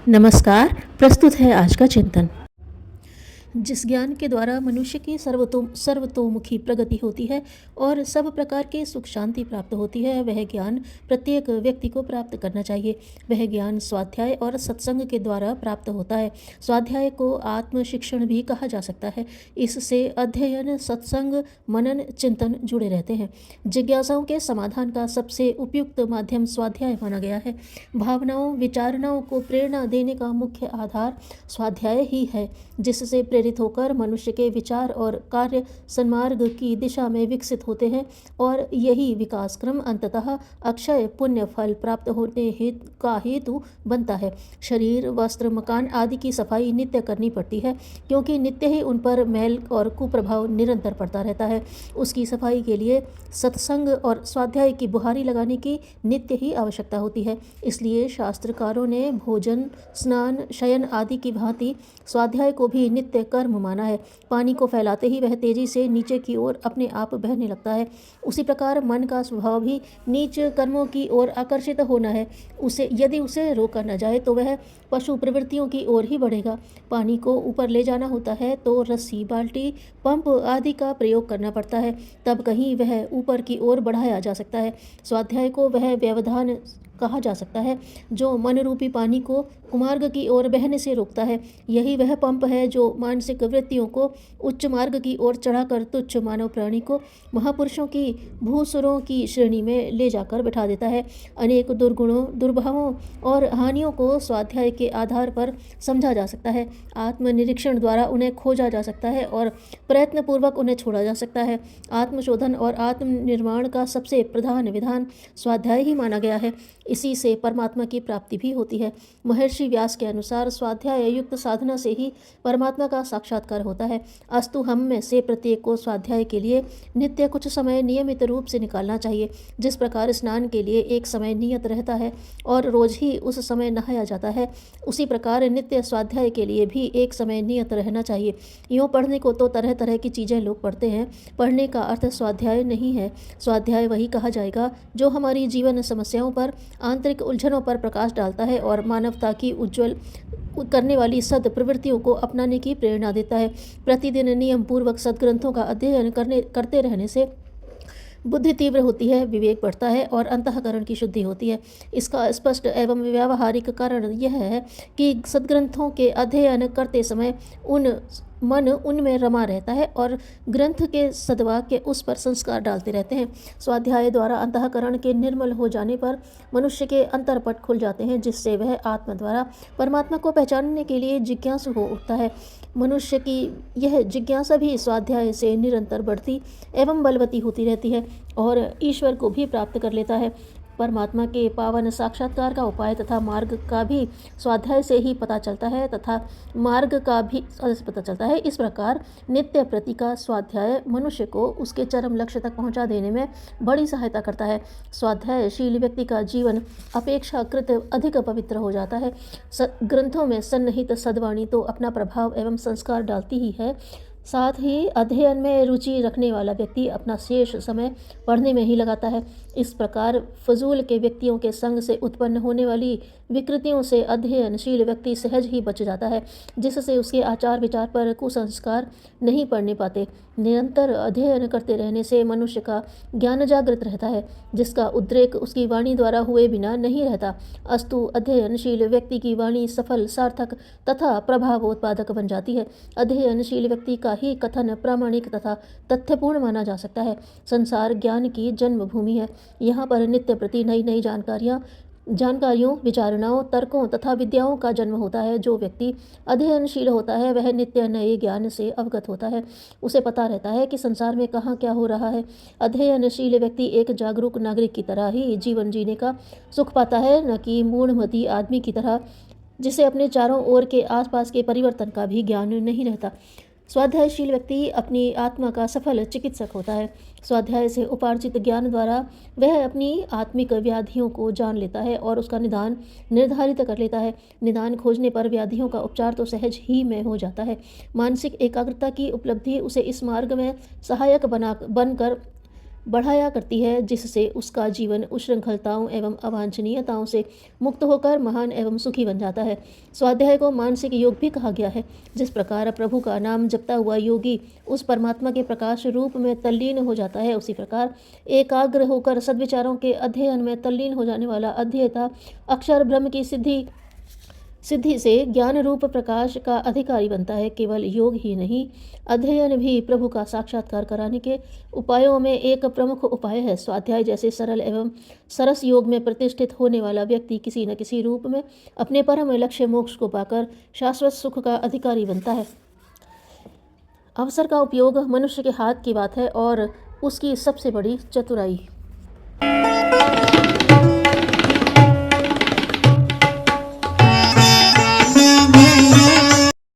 नमस्कार। प्रस्तुत है आज का चिंतन। जिस ज्ञान के द्वारा मनुष्य की सर्वतोमुखी प्रगति होती है और सब प्रकार के सुख शांति प्राप्त होती है, वह ज्ञान प्रत्येक व्यक्ति को प्राप्त करना चाहिए। वह ज्ञान स्वाध्याय और सत्संग के द्वारा प्राप्त होता है। स्वाध्याय को आत्म शिक्षण भी कहा जा सकता है। इससे अध्ययन, सत्संग, मनन, चिंतन जुड़े रहते हैं। जिज्ञासाओं के समाधान का सबसे उपयुक्त माध्यम स्वाध्याय माना गया है। भावनाओं, विचारणाओं को प्रेरणा देने का मुख्य आधार स्वाध्याय ही है, जिससे प्रेरित होकर मनुष्य के विचार और कार्य सन्मार्ग की दिशा में विकसित होते हैं और यही विकास क्रम अंततः अक्षय पुण्य फल प्राप्त होने का हेतु बनता है। शरीर, वस्त्र, मकान आदि की सफाई नित्य करनी पड़ती है, क्योंकि नित्य ही उन पर मैल और कुप्रभाव निरंतर पड़ता रहता है। उसकी सफाई के लिए सत्संग और स्वाध्याय की बुहारी लगाने की नित्य ही आवश्यकता होती है। इसलिए शास्त्रकारों ने भोजन, स्नान, शयन आदि की भांति स्वाध्याय को भी नित्य कर्म माना है। पानी को फैलाते ही वह तेजी से नीचे की ओर अपने आप बहने लगता है। उसी प्रकार मन का स्वभाव भी नीच कर्मों की ओर आकर्षित होना है। यदि उसे रोका न जाए तो वह पशु प्रवृत्तियों की ओर ही बढ़ेगा। पानी को ऊपर ले जाना होता है तो रस्सी, बाल्टी, पंप आदि का प्रयोग करना पड़ता है, तब कहीं वह ऊपर की ओर बढ़ाया जा सकता है। स्वाध्याय को वह व्यवधान कहा जा सकता है जो मन रूपी पानी को कुमार्ग की ओर बहने से रोकता है। यही वह पंप है जो मानसिक वृत्तियों को उच्च मार्ग की ओर चढ़ाकर तुच्छ मानव प्राणी को महापुरुषों की भूसुरों की श्रेणी में ले जाकर बैठा देता है। अनेक दुर्गुणों, दुर्भावों और हानियों को स्वाध्याय के आधार पर समझा जा सकता है। आत्मनिरीक्षण द्वारा उन्हें खोजा जा सकता है और प्रयत्नपूर्वक उन्हें छोड़ा जा सकता है। आत्मशोधन और आत्मनिर्माण का सबसे प्रधान विधान स्वाध्याय ही माना गया है। इसी से परमात्मा की प्राप्ति भी होती है। महर्षि व्यास के अनुसार स्वाध्याय युक्त साधना से ही परमात्मा का साक्षात्कार होता है। अस्तु हम में से प्रत्येक को स्वाध्याय के लिए नित्य कुछ समय नियमित रूप से निकालना चाहिए। जिस प्रकार स्नान के लिए एक समय नियत रहता है और रोज ही उस समय नहाया जाता है, उसी प्रकार नित्य स्वाध्याय के लिए भी एक समय नियत रहना चाहिए। यूँ पढ़ने को तो तरह तरह की चीज़ें लोग पढ़ते हैं, पढ़ने का अर्थ स्वाध्याय नहीं है। स्वाध्याय वही कहा जाएगा जो हमारी जीवन समस्याओं पर, आंतरिक उलझनों पर प्रकाश डालता है और मानवता की उज्जवल करने वाली सद प्रवृत्तियों को अपनाने की प्रेरणा देता है। प्रतिदिन नियम पूर्वक सदग्रंथों का अध्ययन करते रहने से बुद्धि तीव्र होती है, विवेक बढ़ता है और अंतःकरण की शुद्धि होती है। इसका स्पष्ट एवं व्यावहारिक कारण यह है कि सदग्रंथों के अध्ययन करते समय मन उनमें रमा रहता है और ग्रंथ के सद्वाक्य उस पर संस्कार डालते रहते हैं। स्वाध्याय द्वारा अंतःकरण के निर्मल हो जाने पर मनुष्य के अंतरपट खुल जाते हैं, जिससे वह आत्मा द्वारा परमात्मा को पहचानने के लिए जिज्ञासु हो उठता है। मनुष्य की यह जिज्ञासा भी स्वाध्याय से निरंतर बढ़ती एवं बलवती होती रहती है और ईश्वर को भी प्राप्त कर लेता है। परमात्मा के पावन साक्षात्कार का उपाय तथा मार्ग का भी स्वाध्याय से ही पता चलता है इस प्रकार नित्य प्रति का स्वाध्याय मनुष्य को उसके चरम लक्ष्य तक पहुंचा देने में बड़ी सहायता करता है। स्वाध्यायशील व्यक्ति का जीवन अपेक्षाकृत अधिक पवित्र हो जाता है। ग्रंथों में सन्निहित सद्वाणी तो अपना प्रभाव एवं संस्कार डालती ही है, साथ ही अध्ययन में रुचि रखने वाला व्यक्ति अपना शेष समय पढ़ने में ही लगाता है। इस प्रकार फजूल के व्यक्तियों के संग से उत्पन्न होने वाली विकृतियों से अध्ययनशील व्यक्ति सहज ही बच जाता है, जिससे उसके आचार विचार पर कुसंस्कार नहीं पड़ने पाते। निरंतर अध्ययन करते रहने से मनुष्य का ज्ञान जागृत रहता है, जिसका उद्रेक उसकी वाणी द्वारा हुए बिना नहीं रहता। अस्तु अध्ययनशील व्यक्ति की वाणी सफल, सार्थक तथा प्रभावोत्पादक बन जाती है। अध्ययनशील व्यक्ति का ही कथन प्रामाणिक तथा तथ्यपूर्ण माना जा सकता है। संसार ज्ञान की जन्मभूमि है। यहाँ पर नित्य प्रति नई नई जानकारियों, विचारणाओं, तर्कों तथा विद्याओं का जन्म होता है। जो व्यक्ति अध्ययनशील होता है वह नित्य नए ज्ञान से अवगत होता है। उसे पता रहता है कि संसार में कहाँ क्या हो रहा है। अध्ययनशील व्यक्ति एक जागरूक नागरिक की तरह ही जीवन जीने का सुख पाता है, न कि मूढ़मती आदमी की तरह जिसे अपने चारों ओर के आसपास के परिवर्तन का भी ज्ञान नहीं रहता। स्वाध्यायशील व्यक्ति अपनी आत्मा का सफल चिकित्सक होता है। स्वाध्याय से उपार्जित ज्ञान द्वारा वह अपनी आत्मिक व्याधियों को जान लेता है और उसका निदान निर्धारित कर लेता है। निदान खोजने पर व्याधियों का उपचार तो सहज ही में हो जाता है। मानसिक एकाग्रता की उपलब्धि उसे इस मार्ग में सहायक बनकर बढ़ाया करती है, जिससे उसका जीवन उच्छृंखलताओं एवं अवांछनीयताओं से मुक्त होकर महान एवं सुखी बन जाता है। स्वाध्याय को मानसिक योग भी कहा गया है। जिस प्रकार प्रभु का नाम जपता हुआ योगी उस परमात्मा के प्रकाश रूप में तल्लीन हो जाता है, उसी प्रकार एकाग्र होकर सद्विचारों के अध्ययन में तल्लीन हो जाने वाला अध्येता अक्षर ब्रह्म की सिद्धि से ज्ञान रूप प्रकाश का अधिकारी बनता है। केवल योग ही नहीं, अध्ययन भी प्रभु का साक्षात्कार कराने के उपायों में एक प्रमुख उपाय है। स्वाध्याय जैसे सरल एवं सरस योग में प्रतिष्ठित होने वाला व्यक्ति किसी न किसी रूप में अपने परम लक्ष्य मोक्ष को पाकर शाश्वत सुख का अधिकारी बनता है। अवसर का उपयोग मनुष्य के हाथ की बात है और उसकी सबसे बड़ी चतुराई।